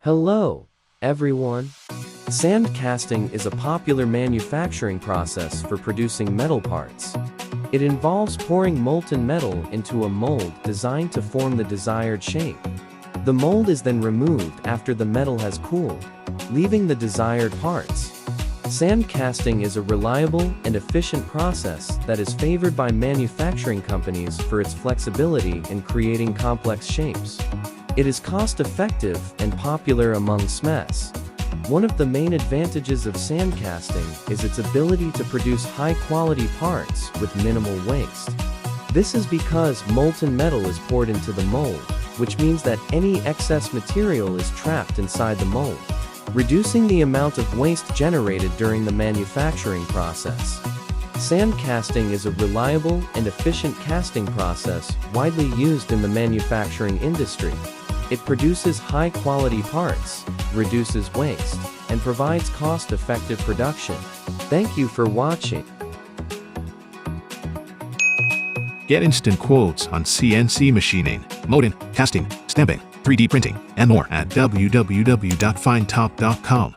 Hello, everyone. Sand casting is a popular manufacturing process for producing metal parts. It involves pouring molten metal into a mold designed to form the desired shape. The mold is then removed after the metal has cooled, leaving the desired parts. Sand casting is a reliable and efficient process that is favored by manufacturing companies for its flexibility in creating complex shapes. It is cost-effective and popular among SMEs. One of the main advantages of sand casting is its ability to produce high-quality parts with minimal waste. This is because molten metal is poured into the mold, which means that any excess material is trapped inside the mold, reducing the amount of waste generated during the manufacturing process. Sand casting is a reliable and efficient casting process widely used in the manufacturing industry. It produces high-quality parts, reduces waste, and provides cost-effective production. Thank you for watching. Get instant quotes on CNC machining, molding, casting, stamping, 3D printing, and more at www.findtop.com.